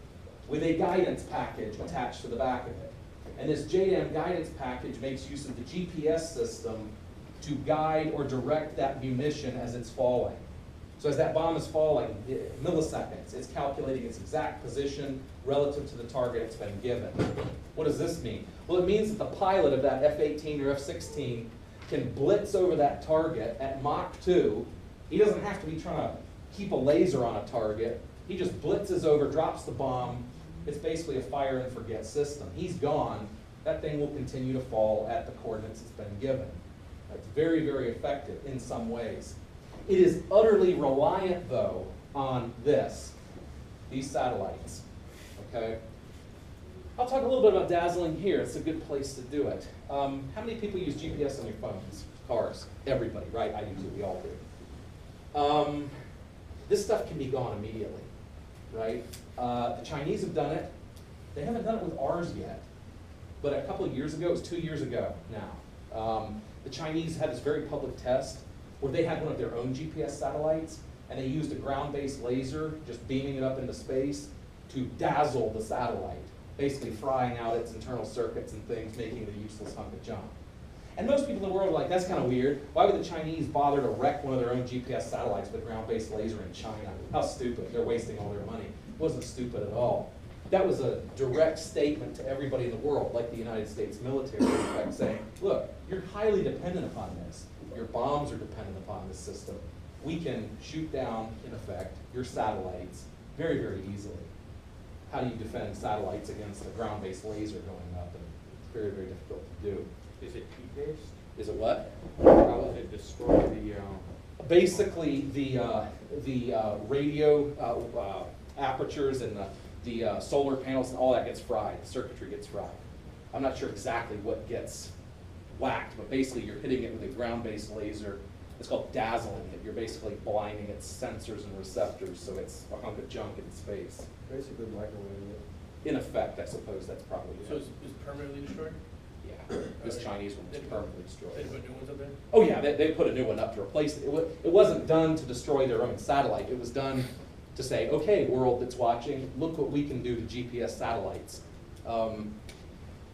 with a guidance package attached to the back of it. And this JDAM guidance package makes use of the GPS system to guide or direct that munition as it's falling. So as that bomb is falling, milliseconds, it's calculating its exact position relative to the target it's been given. What does this mean? Well, it means that the pilot of that F-18 or F-16 can blitz over that target at Mach 2. He doesn't have to be trying to keep a laser on a target. He just blitzes over, drops the bomb. It's basically a fire and forget system. He's gone. That thing will continue to fall at the coordinates it's been given. That's very, very effective in some ways. It is utterly reliant, though, on these satellites, okay? I'll talk a little bit about dazzling here. It's a good place to do it. How many people use GPS on your phones? Cars? Everybody, right? I do too. We all do. This stuff can be gone immediately, right? The Chinese have done it. They haven't done it with ours yet. But a couple of years ago, it was 2 years ago now, the Chinese had this very public test where they had one of their own GPS satellites, and they used a ground-based laser, just beaming it up into space, to dazzle the satellite, basically frying out its internal circuits and things, making it a useless hunk of junk. And most people in the world are like, that's kind of weird. Why would the Chinese bother to wreck one of their own GPS satellites with a ground-based laser in China? How stupid. They're wasting all their money. It wasn't stupid at all. That was a direct statement to everybody in the world, like the United States military, in fact, saying, look, you're highly dependent upon this. Your bombs are dependent upon this system. We can shoot down, in effect, your satellites very, very easily. How do you defend satellites against a ground-based laser going up? And it's very, very difficult to do. Is it heat-based? Is it what? How does it destroy the, Basically, the radio apertures and the solar panels and all that gets fried. The circuitry gets fried. I'm not sure exactly what gets whacked, but basically you're hitting it with a ground-based laser. It's called dazzling it. You're basically blinding its sensors and receptors, so it's a hunk of junk in space. Basically microwaving it. In effect, I suppose that's probably So it. is permanently destroyed? Yeah, this Chinese one was permanently destroyed. They put new ones up there? Oh yeah, they put a new one up to replace it. It wasn't done to destroy their own satellite. It was done to say, okay, world that's watching, look what we can do to GPS satellites.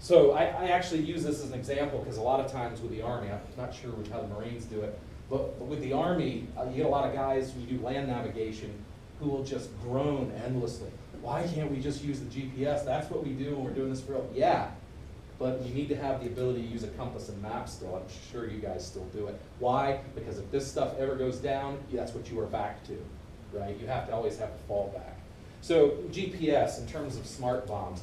So I actually use this as an example because a lot of times with the Army, I'm not sure with how the Marines do it, but with the Army, you get a lot of guys who do land navigation who will just groan endlessly. Why can't we just use the GPS? That's what we do when we're doing this for real. Yeah, but you need to have the ability to use a compass and map still. I'm sure you guys still do it. Why? Because if this stuff ever goes down, that's what you are back to, right? You have to always have a fallback. So GPS in terms of smart bombs.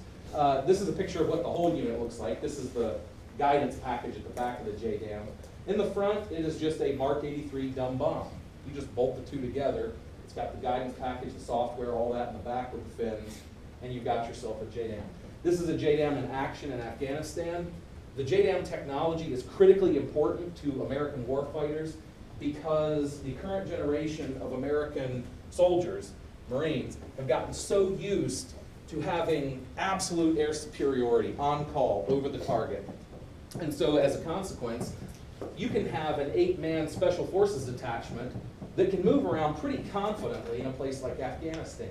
This is a picture of what the whole unit looks like. This is the guidance package at the back of the JDAM. In the front, it is just a Mark 83 dumb bomb. You just bolt the two together. It's got the guidance package, the software, all that in the back with the fins, and you've got yourself a JDAM. This is a JDAM in action in Afghanistan. The JDAM technology is critically important to American warfighters because the current generation of American soldiers, Marines, have gotten so used to having absolute air superiority on call over the target. And so as a consequence, you can have an 8-man special forces detachment that can move around pretty confidently in a place like Afghanistan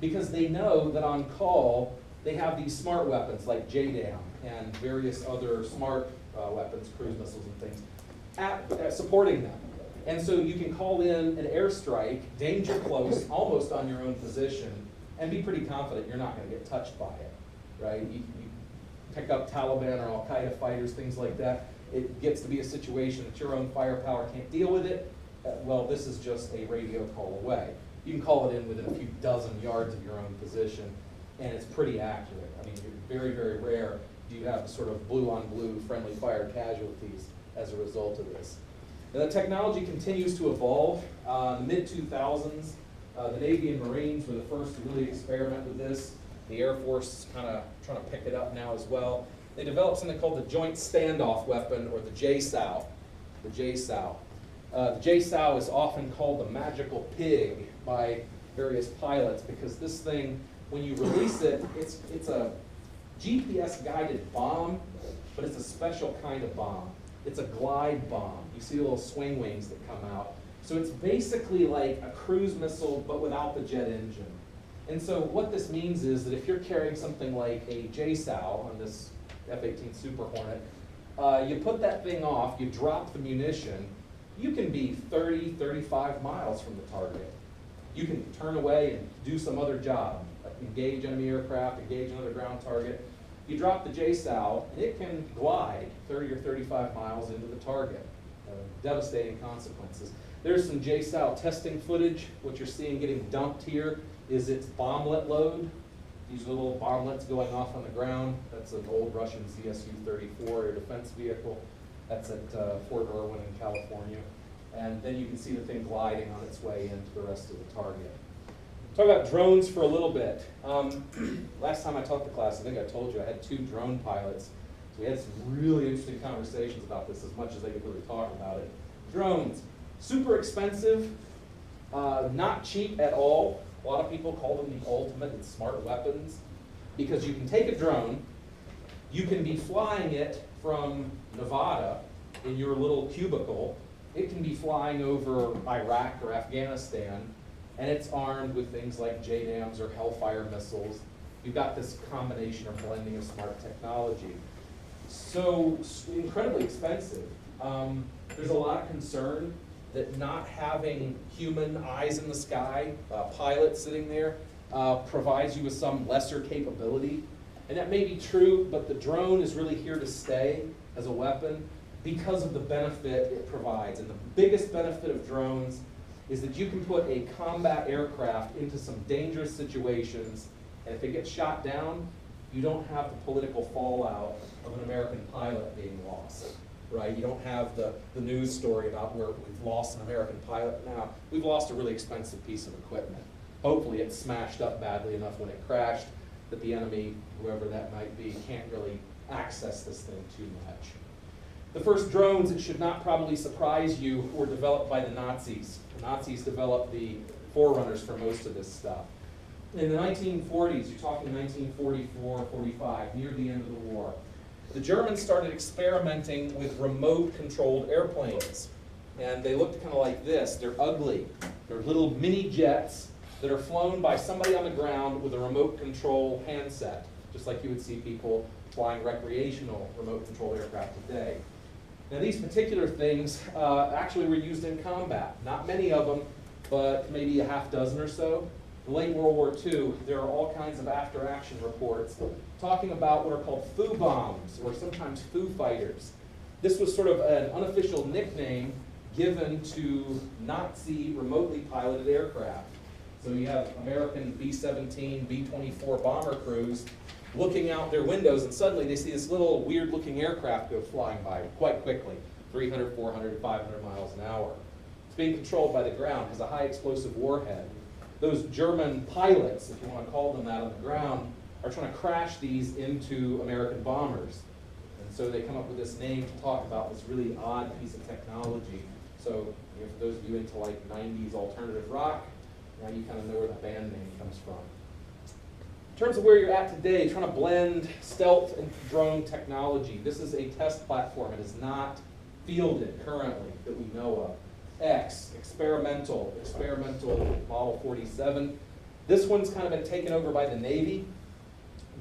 because they know that on call they have these smart weapons like JDAM and various other smart weapons, cruise missiles and things, supporting them. And so you can call in an airstrike, danger close, almost on your own position, and be pretty confident you're not going to get touched by it, right? You pick up Taliban or Al-Qaeda fighters, things like that. It gets to be a situation that your own firepower can't deal with it. Well, this is just a radio call away. You can call it in within a few dozen yards of your own position, and it's pretty accurate. I mean, very, very rare do you have sort of blue-on-blue friendly fire casualties as a result of this. And the technology continues to evolve. In the mid-2000s, the Navy and Marines were the first to really experiment with this. The Air Force is kind of trying to pick it up now as well. They developed something called the Joint Standoff Weapon, or the JSOW. The JSOW. The JSOW is often called the magical pig by various pilots because this thing, when you release it, it's a GPS-guided bomb, but it's a special kind of bomb. It's a glide bomb. You see the little swing wings that come out. So it's basically like a cruise missile, but without the jet engine. And so what this means is that if you're carrying something like a JSOW on this F-18 Super Hornet, you put that thing off, you drop the munition, you can be 30, 35 miles from the target. You can turn away and do some other job, like engage enemy aircraft, engage another ground target. You drop the JSOW, and it can glide 30 or 35 miles into the target. Devastating consequences. There's some JSOW testing footage. What you're seeing getting dumped here is its bomblet load. These little bomblets going off on the ground. That's an old Russian ZSU-34 air defense vehicle. That's at Fort Irwin in California. And then you can see the thing gliding on its way into the rest of the target. Talk about drones for a little bit. Last time I taught the class, I think I told you I had 2 drone pilots. So we had some really interesting conversations about this, as much as they could really talk about it. Drones, super expensive, not cheap at all. A lot of people call them the ultimate in smart weapons because you can take a drone, you can be flying it from Nevada in your little cubicle. It can be flying over Iraq or Afghanistan, and it's armed with things like JDAMs or Hellfire missiles. You've got this combination or blending of smart technology. So incredibly expensive. There's a lot of concern that not having human eyes in the sky, pilots sitting there, provides you with some lesser capability. And that may be true, but the drone is really here to stay as a weapon because of the benefit it provides. And the biggest benefit of drones is that you can put a combat aircraft into some dangerous situations, and if it gets shot down, you don't have the political fallout of an American pilot being lost, right? You don't have the news story about where we've lost an American pilot. Now, we've lost a really expensive piece of equipment. Hopefully it smashed up badly enough when it crashed that the enemy, whoever that might be, can't really access this thing too much. The first drones, it should not probably surprise you, were developed by the Nazis. The Nazis developed the forerunners for most of this stuff. In the 1940s, you're talking 1944, 45, near the end of the war, the Germans started experimenting with remote-controlled airplanes. And they looked kind of like this. They're ugly. They're little mini jets that are flown by somebody on the ground with a remote control handset, just like you would see people flying recreational remote controlled aircraft today. Now these particular things actually were used in combat. Not many of them, but maybe a half dozen or so. In late World War II, there are all kinds of after-action reports talking about what are called foo bombs, or sometimes foo fighters. This was sort of an unofficial nickname given to Nazi remotely piloted aircraft. So you have American B-17, B-24 bomber crews looking out their windows, and suddenly they see this little weird-looking aircraft go flying by quite quickly, 300, 400, 500 miles an hour. It's being controlled by the ground, has a high explosive warhead. Those German pilots, if you want to call them that on the ground, are trying to crash these into American bombers. And so they come up with this name to talk about this really odd piece of technology. So for those of you into like 90s alternative rock, now you kind of know where the band name comes from. In terms of where you're at today, trying to blend stealth and drone technology. This is a test platform. It is not fielded currently that we know of. Experimental Model 47. This one's kind of been taken over by the Navy.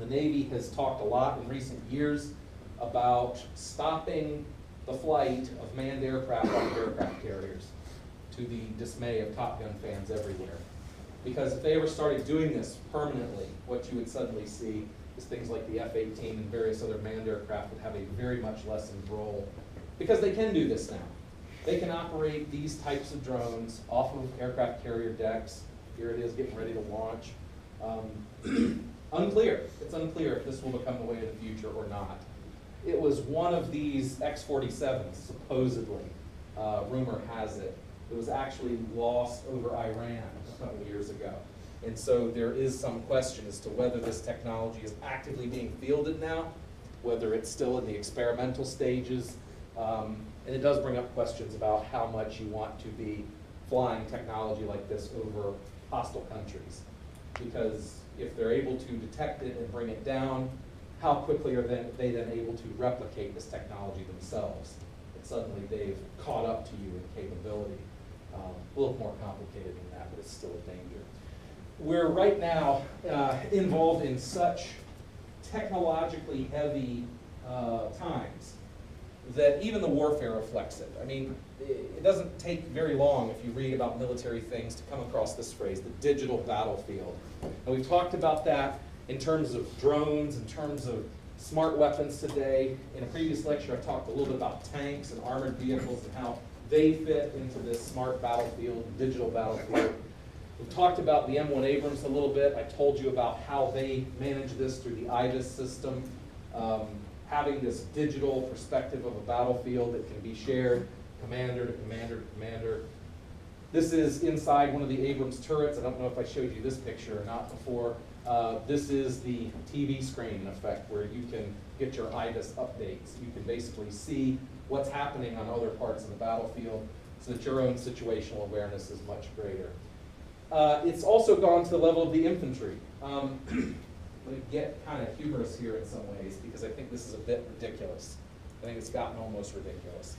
The Navy has talked a lot in recent years about stopping the flight of manned aircraft off aircraft carriers, to the dismay of Top Gun fans everywhere. Because if they ever started doing this permanently, what you would suddenly see is things like the F-18 and various other manned aircraft would have a very much lessened role, because they can do this now. They can operate these types of drones off of aircraft carrier decks. Here it is getting ready to launch. Unclear. It's unclear if this will become the way of the future or not. It was one of these X-47s, supposedly. Rumor has it. It was actually lost over Iran a couple of years ago. And so there is some question as to whether this technology is actively being fielded now, whether it's still in the experimental stages. And it does bring up questions about how much you want to be flying technology like this over hostile countries. Because if they're able to detect it and bring it down, how quickly are they then able to replicate this technology themselves? And suddenly they've caught up to you in capability. A little more complicated than that, but it's still a danger. We're right now involved in such technologically heavy times that even the warfare reflects it. I mean, it doesn't take very long if you read about military things to come across this phrase, the digital battlefield. And we've talked about that in terms of drones, in terms of smart weapons today. In a previous lecture, I talked a little bit about tanks and armored vehicles and how they fit into this smart battlefield, digital battlefield. We've talked about the M1 Abrams a little bit. I told you about how they manage this through the IVAS system, having this digital perspective of a battlefield that can be shared commander to commander to commander. This is inside one of the Abrams turrets. I don't know if I showed you this picture or not before. This is the TV screen, in effect, where you can get your IVAS updates. You can basically see what's happening on other parts of the battlefield so that your own situational awareness is much greater. It's also gone to the level of the infantry. I'm going to get kind of humorous here in some ways because I think this is a bit ridiculous. I think it's gotten almost ridiculous.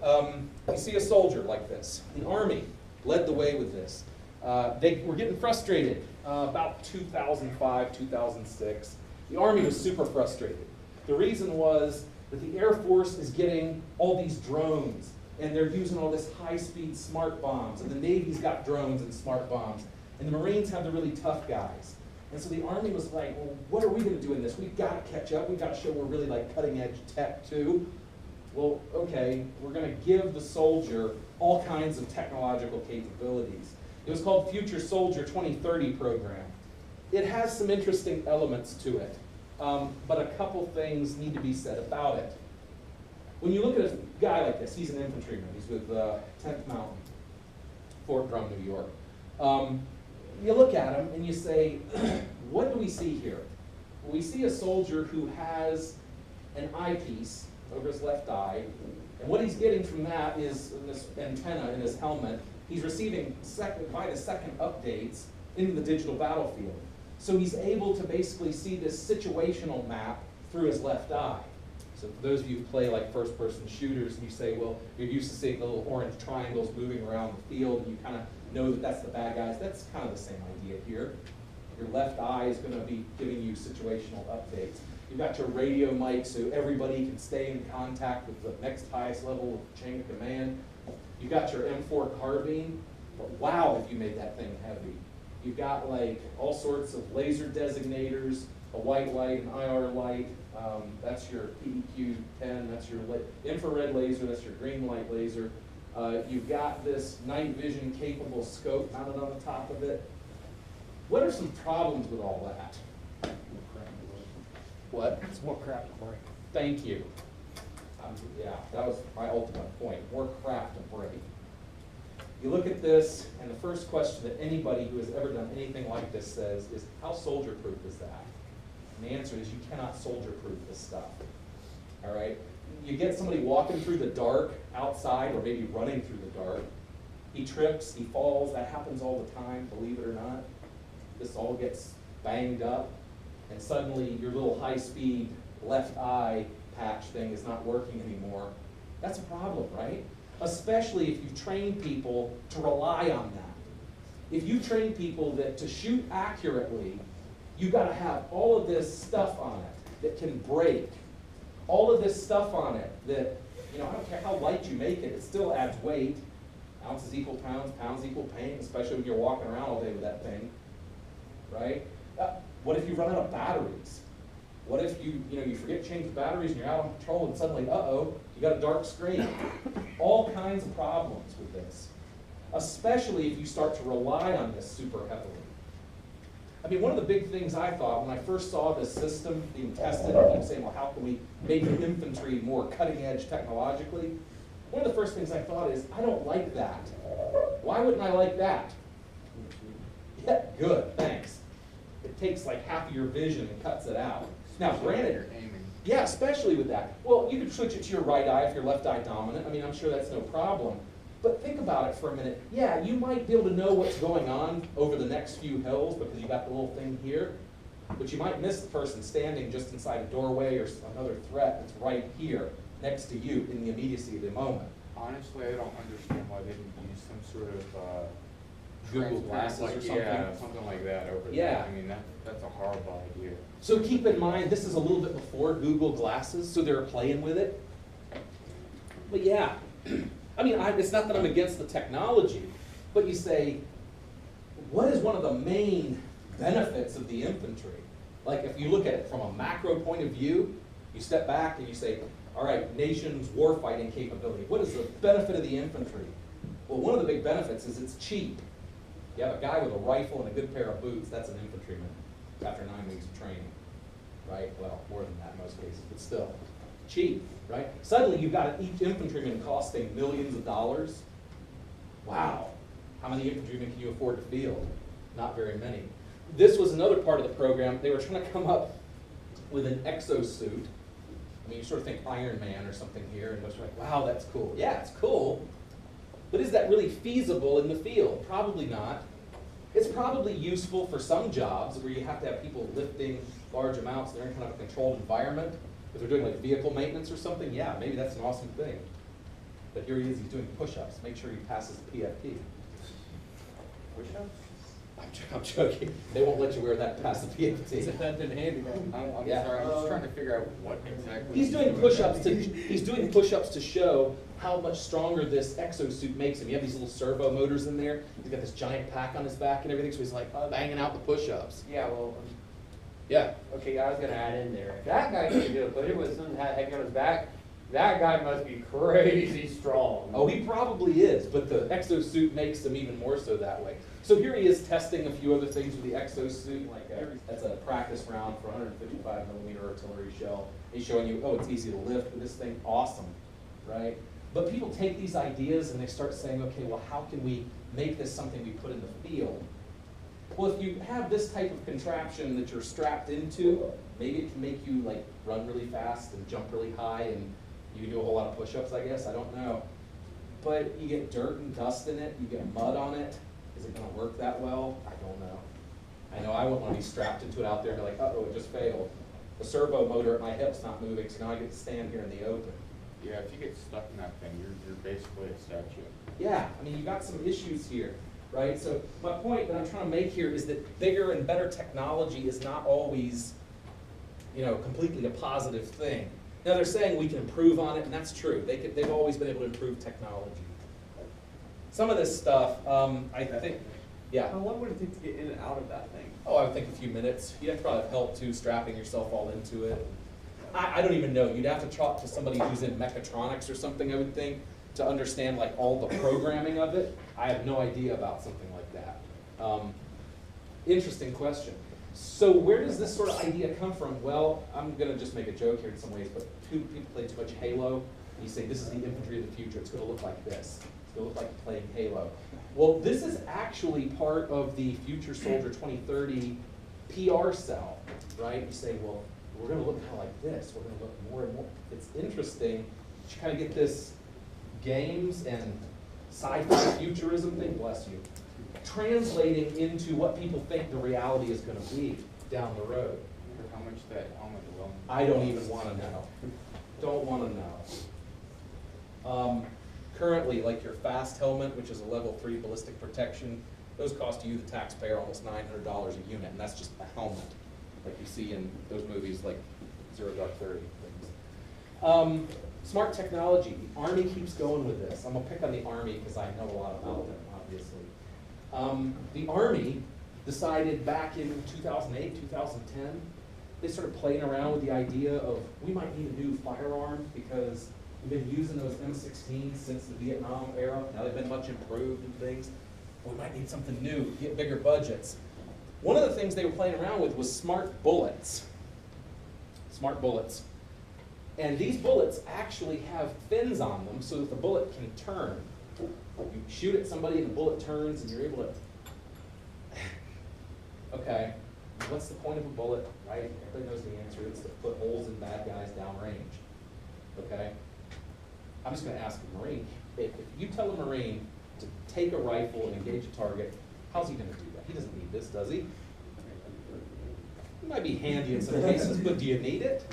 You see a soldier like this. The Army led the way with this. They were getting frustrated about 2005, 2006. The Army was super frustrated. The reason was that the Air Force is getting all these drones, and they're using all this high-speed smart bombs, and the Navy's got drones and smart bombs, and the Marines have the really tough guys. And so the Army was like, well, what are we going to do in this? We've got to catch up. We've got to show we're really like cutting-edge tech, too. Well, okay, we're going to give the soldier all kinds of technological capabilities. It was called Future Soldier 2030 program. It has some interesting elements to it, but a couple things need to be said about it. When you look at a guy like this, he's an infantryman. He's with 10th Mountain, Fort Drum, New York. You look at him and you say, what do we see here? Well, we see a soldier who has an eyepiece over his left eye, and what he's getting from that is this antenna in his helmet. He's receiving by the second updates in the digital battlefield. So he's able to basically see this situational map through his left eye. So for those of you who play like first-person shooters, and you say, well, you're used to seeing the little orange triangles moving around the field, and you kind of know that that's the bad guys. That's kind of the same idea here. Your left eye is going to be giving you situational updates. You've got your radio mic so everybody can stay in contact with the next highest level of chain of command. You've got your M4 carbine, but wow, if you made that thing heavy. You've got like all sorts of laser designators, a white light, an IR light, that's your PDQ-10, that's your infrared laser, that's your green light laser. You've got this night vision capable scope mounted on the top of it. What are some problems with all that? What? It's more crap to break. Thank you. Yeah, that was my ultimate point. More crap to break. You look at this, and the first question that anybody who has ever done anything like this says is, how soldier-proof is that? And the answer is, you cannot soldier-proof this stuff. All right? You get somebody walking through the dark outside, or maybe running through the dark. He trips, he falls. That happens all the time, believe it or not. This all gets banged up, and suddenly your little high-speed left eye patch thing is not working anymore. That's a problem, right? Especially if you train people to rely on that. If you train people that to shoot accurately, you've got to have all of this stuff on it that can break. All of this stuff on it that, you know, I don't care how light you make it, it still adds weight. Ounces equal pounds, pounds equal pain, especially when you're walking around all day with that thing, right? What if you run out of batteries? What if you forget to change the batteries and you're out on patrol and suddenly, uh-oh, you got a dark screen? All kinds of problems with this, especially if you start to rely on this super heavily. I mean, one of the big things I thought when I first saw this system being tested, I kept saying, well, how can we make infantry more cutting edge technologically? One of the first things I thought is, I don't like that. Why wouldn't I like that? Yeah, good, thanks. It takes like half of your vision and cuts it out. Now, granted, You're aiming. yeah, especially with that. Well, you could switch it to your right eye if you're left eye dominant. I mean, I'm sure that's no problem. But think about it for a minute. Yeah, you might be able to know what's going on over the next few hills because you got the little thing here. But you might miss the person standing just inside a doorway or another threat that's right here next to you in the immediacy of the moment. Honestly, I don't understand why they didn't use some sort of, Google transparent, Glasses like, or something. Yeah, something like that over there. Yeah. I mean, that's a horrible idea. So keep in mind, this is a little bit before Google Glasses, so they're playing with it. But yeah, I mean, it's not that I'm against the technology, but you say, what is one of the main benefits of the infantry? Like if you look at it from a macro point of view, you step back and you say, all right, nation's warfighting capability. What is the benefit of the infantry? Well, one of the big benefits is it's cheap. You have a guy with a rifle and a good pair of boots, that's an infantryman after 9 weeks of training, right? Well, more than that in most cases, but still. Cheap, right? Suddenly you've got each infantryman costing millions of dollars. Wow. How many infantrymen can you afford to field? Not very many. This was another part of the program. They were trying to come up with an exosuit. I mean, you sort of think Iron Man or something here, and it's like, wow, that's cool. Yeah, it's cool. But is that really feasible in the field? Probably not. It's probably useful for some jobs where you have to have people lifting large amounts. They're in kind of a controlled environment. If they're doing like vehicle maintenance or something, yeah, maybe that's an awesome thing. But here he is, he's doing push-ups. Make sure he passes the PFT. Push-ups? I'm joking. They won't let you wear that past the PFT. That didn't handy. I'm Yeah. sorry, I'm just trying to figure out what exactly. He's doing push-ups to show how much stronger this exosuit makes him. You have these little servo motors in there. He's got this giant pack on his back and everything, so he's like banging out the push-ups. Yeah, well, Yeah. okay, I was gonna add in there, if that guy can do it, but it was something heavy on his back, that guy must be crazy strong. Oh, he probably is, but the exosuit makes him even more so that way. So here he is testing a few other things with the exosuit, like that's a practice round for 155 millimeter artillery shell. He's showing you, oh, it's easy to lift with this thing, awesome, right? But people take these ideas and they start saying, okay, well, how can we make this something we put in the field? Well, if you have this type of contraption that you're strapped into, maybe it can make you like run really fast and jump really high and you can do a whole lot of push-ups, I guess, I don't know. But you get dirt and dust in it, you get mud on it. Is it gonna work that well? I don't know. I know I wouldn't want to be strapped into it out there and be like, uh-oh, it just failed. The servo motor at my hip's not moving, so now I get to stand here in the open. Yeah, if you get stuck in that thing, you're basically a statue. Yeah, I mean, you got some issues here, right? So my point that I'm trying to make here is that bigger and better technology is not always, completely a positive thing. Now they're saying we can improve on it, and that's true. They've always been able to improve technology. Some of this stuff, I think, yeah. How long would it take to get in and out of that thing? Oh, I would think a few minutes. You'd have to probably have help too, strapping yourself all into it. I don't even know. You'd have to talk to somebody who's in mechatronics or something, I would think, to understand like all the programming of it. I have no idea about something like that. Interesting question. So where does this sort of idea come from? Well, I'm going to just make a joke here in some ways, but people play too much Halo. And you say, this is the infantry of the future. It's going to look like this. It's going to look like playing Halo. Well, this is actually part of the Future Soldier 2030 PR cell, right? You say, well, we're going to look kind of like this. We're going to look more and more. It's interesting. You kind of get this games and sci-fi futurism thing, bless you, translating into what people think the reality is going to be down the road. I wonder how much that helmet will. I don't even want to know. Don't want to know. Currently, like your FAST helmet, which is a level 3 ballistic protection, those cost you, the taxpayer, almost $900 a unit, and that's just a helmet, like you see in those movies like Zero Dark 30 things. Smart technology. The Army keeps going with this. I'm going to pick on the Army because I know a lot about them, obviously. The Army decided back in 2008, 2010, they started playing around with the idea of, we might need a new firearm because we've been using those M16s since the Vietnam era. Now they've been much improved and things. We might need something new, get bigger budgets. One of the things they were playing around with was smart bullets. Smart bullets. And these bullets actually have fins on them so that the bullet can turn. You shoot at somebody and the bullet turns and you're able to... Okay, what's the point of a bullet, right? Everybody knows the answer. It's to put holes in bad guys downrange. Okay? I'm just going to ask a Marine. If you tell a Marine to take a rifle and engage a target, how's he going to do that? He doesn't need this, does he? It might be handy in some cases, but do you need it?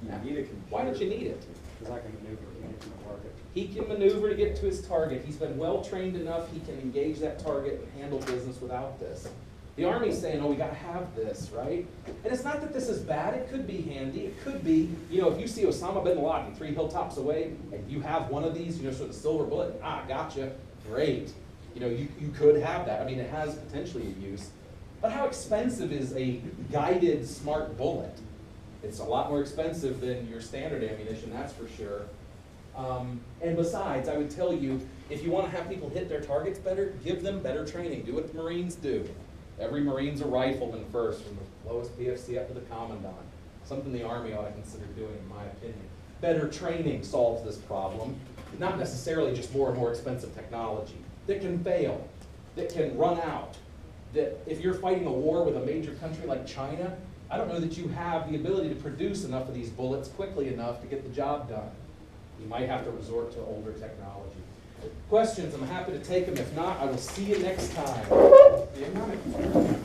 You need a computer. Why don't you need it? Because I can maneuver to get to the target. He can maneuver to get to his target. He's been well trained enough, he can engage that target and handle business without this. The Army's saying, oh, we gotta have this, right? And it's not that this is bad, it could be handy, it could be, you know, if you see Osama bin Laden 3 hilltops away, and you have one of these, you know, sort of silver bullet, gotcha, great. You know, you could have that. I mean, it has potentially a use. But how expensive is a guided smart bullet? It's a lot more expensive than your standard ammunition, that's for sure. And besides, I would tell you, if you want to have people hit their targets better, give them better training. Do what the Marines do. Every Marine's a rifleman first, from the lowest PFC up to the commandant. Something the Army ought to consider doing, in my opinion. Better training solves this problem, not necessarily just more and more expensive technology. That can fail, that can run out, that if you're fighting a war with a major country like China, I don't know that you have the ability to produce enough of these bullets quickly enough to get the job done. You might have to resort to older technology. Questions, I'm happy to take them. If not, I will see you next time. The amount of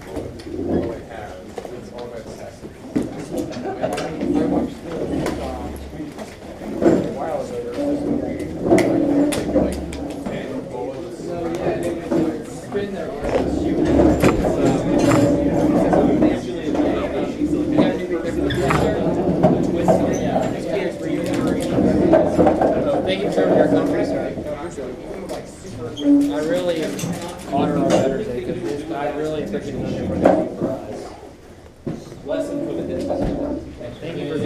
bullets you really have, it's all about necessity. I watched a while ago, there was this movie, like 10 bullets. So yeah, they spin their arms, shoot. Thank you for your conference. I really honor our veterans because I really appreciate it for us. Lesson for the day. Thank you for